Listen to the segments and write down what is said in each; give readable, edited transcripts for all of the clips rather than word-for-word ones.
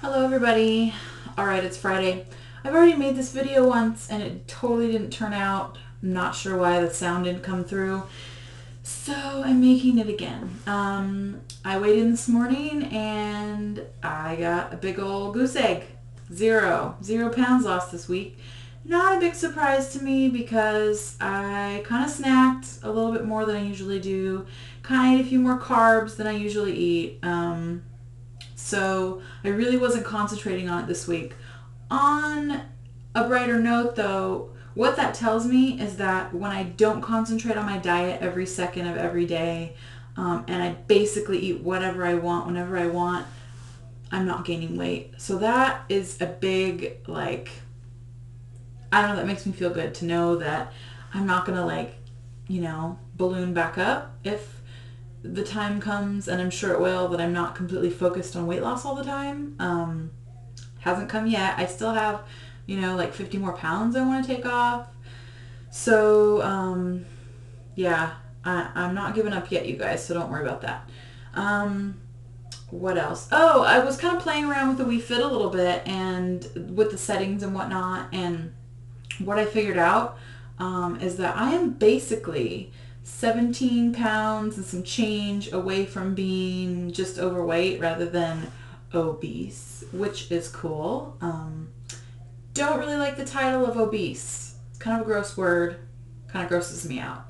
Hello everybody. Alright, it's Friday. I've already made this video once and it totally didn't turn out. I'm not sure why the sound didn't come through. So I'm making it again. I weighed in this morning and I got a big old goose egg. Zero pounds lost this week. Not a big surprise to me because I kind of snacked a little bit more than I usually do. Kind of ate a few more carbs than I usually eat. So I really wasn't concentrating on it this week. On a brighter note though, what that tells me is that when I don't concentrate on my diet every second of every day, and I basically eat whatever I want, whenever I want, I'm not gaining weight. So that is a big, I don't know, that makes me feel good to know that I'm not going to balloon back up if the time comes, and I'm sure it will, that I'm not completely focused on weight loss all the time. Hasn't come yet. I still have, 50 more pounds I want to take off. So, yeah, I'm not giving up yet, you guys, so don't worry about that. What else? Oh, I was kind of playing around with the Wii Fit a little bit and with the settings and whatnot, and what I figured out is that I am basically 17 pounds and some change away from being just overweight rather than obese, which is cool. Don't really like the title of obese. It's kind of a gross word. Kind of grosses me out.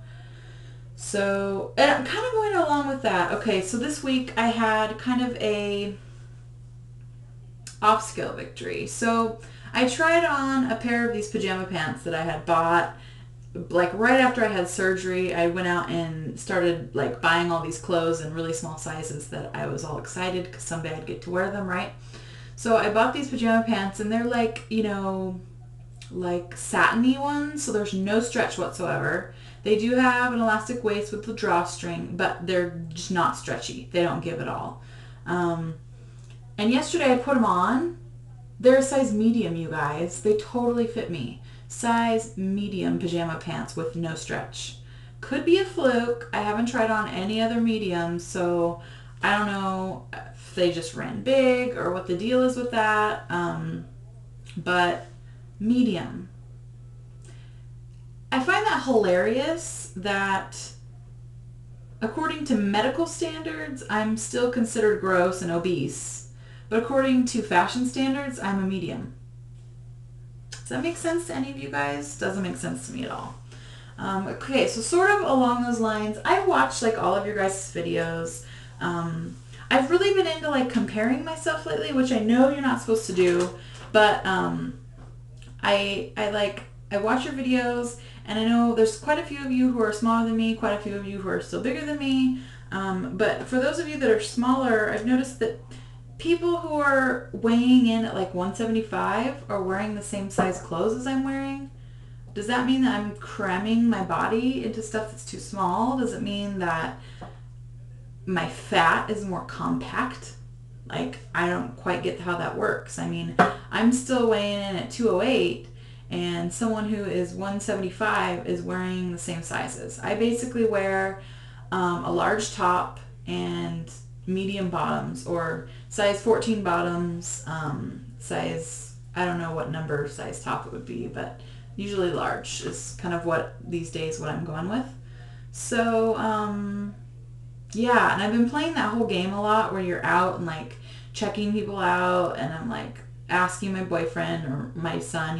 So, and I'm kind of going along with that. Okay, so this week I had kind of a off-scale victory. So I tried on a pair of these pajama pants that I had bought right after I had surgery. I went out and started buying all these clothes in really small sizes that I was all excited because someday I'd get to wear them, right? So I bought these pajama pants and they're satiny ones, so there's no stretch whatsoever. They do have an elastic waist with the drawstring, but they're just not stretchy. They don't give at all. And yesterday I put them on. They're a size medium, you guys. They totally fit me. Size medium pajama pants with no stretch. Could be a fluke. I haven't tried on any other mediums, so I don't know if they just ran big or what the deal is with that. But medium. I find that hilarious that according to medical standards, I'm still considered gross and obese. But according to fashion standards, I'm a medium. Does that make sense to any of you guys? Doesn't make sense to me at all. Okay, so sort of along those lines, I've watched all of your guys' videos. I've really been into comparing myself lately, which I know you're not supposed to do, but I watch your videos, and I know there's quite a few of you who are smaller than me, quite a few of you who are still bigger than me. But for those of you that are smaller, I've noticed that people who are weighing in at 175 are wearing the same size clothes as I'm wearing. Does that mean that I'm cramming my body into stuff that's too small? Does it mean that my fat is more compact? I don't quite get how that works. I mean, I'm still weighing in at 208 and someone who is 175 is wearing the same sizes. I basically wear a large top and medium bottoms, or size 14 bottoms, size, I don't know what number size top it would be, but usually large is kind of what I'm going with. So, yeah, and I've been playing that whole game a lot where you're out and checking people out, and I'm asking my boyfriend or my son,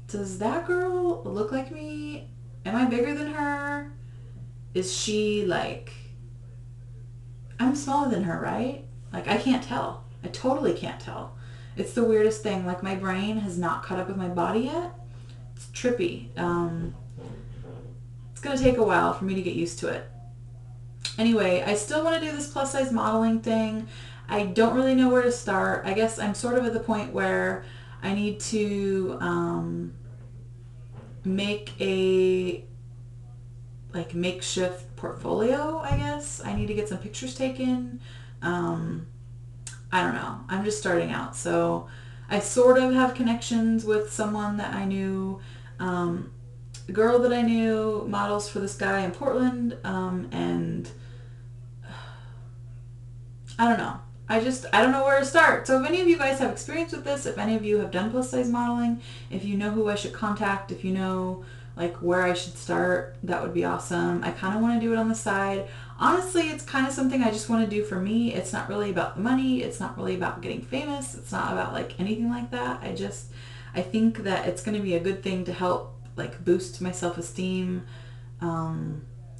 does that girl look like me? Am I bigger than her? Is she I'm smaller than her, right? I can't tell. I totally can't tell. It's the weirdest thing. My brain has not caught up with my body yet. It's trippy. It's going to take a while for me to get used to it. Anyway, I still want to do this plus size modeling thing. I don't really know where to start. I guess I'm sort of at the point where I need to make a makeshift portfolio, I guess. I need to get some pictures taken. I don't know. I'm just starting out. So I sort of have connections with someone that I knew. A girl that I knew models for this guy in Portland. And I don't know. I don't know where to start. So if any of you guys have experience with this, if any of you have done plus size modeling, if you know who I should contact, if you know like where I should start, that would be awesome. I kind of want to do it on the side. Honestly, it's kind of something I just want to do for me. It's not really about the money. It's not really about getting famous. It's not about like anything like that. I think that it's going to be a good thing to help like boost my self-esteem.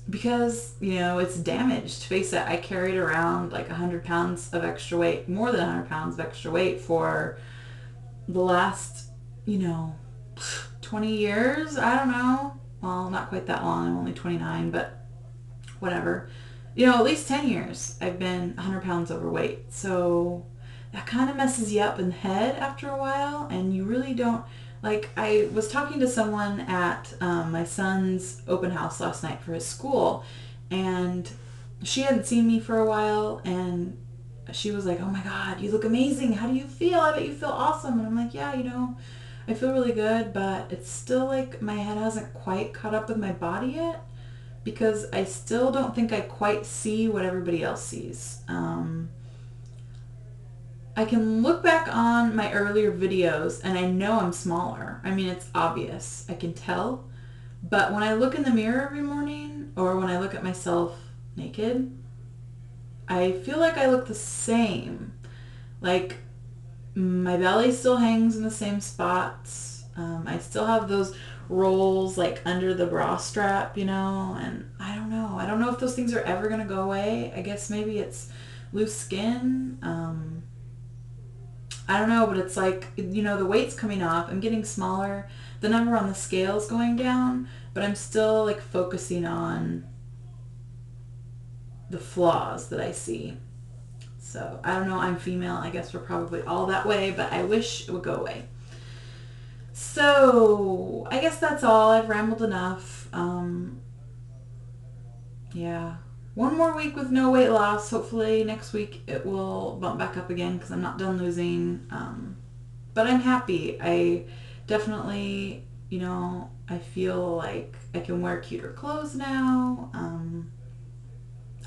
Because, you know, it's damaged. Face it, I carried around like 100 pounds of extra weight, more than 100 pounds of extra weight for the last, you know, 20 years. I don't know. Well, not quite that long. I'm only 29, but whatever. You know, at least 10 years I've been 100 pounds overweight. So that kind of messes you up in the head after a while, and you really don't. Like, I was talking to someone at my son's open house last night for his school, and she hadn't seen me for a while, and she was like, oh my God, you look amazing. How do you feel? I bet you feel awesome. And I'm like, yeah, you know, I feel really good, but it's still like my head hasn't quite caught up with my body yet, because I still don't think I quite see what everybody else sees. I can look back on my earlier videos and I know I'm smaller. I mean, it's obvious. I can tell. But when I look in the mirror every morning, or when I look at myself naked, I feel like I look the same. Like, my belly still hangs in the same spots. I still have those rolls like under the bra strap, you know, and I don't know. I don't know if those things are ever going to go away. I guess maybe it's loose skin. I don't know, but it's like, you know, the weight's coming off. I'm getting smaller. The number on the scale's going down, but I'm still like focusing on the flaws that I see. So I don't know. I'm female. I guess we're probably all that way, but I wish it would go away. So I guess that's all. I've rambled enough. Yeah. One more week with no weight loss. Hopefully next week it will bump back up again because I'm not done losing. But I'm happy. I definitely, you know, I feel like I can wear cuter clothes now.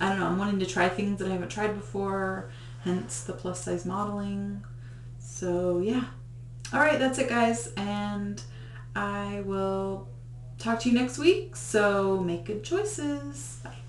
I don't know. I'm wanting to try things that I haven't tried before, hence the plus size modeling. So yeah. All right, that's it, guys. And I will talk to you next week. So make good choices. Bye.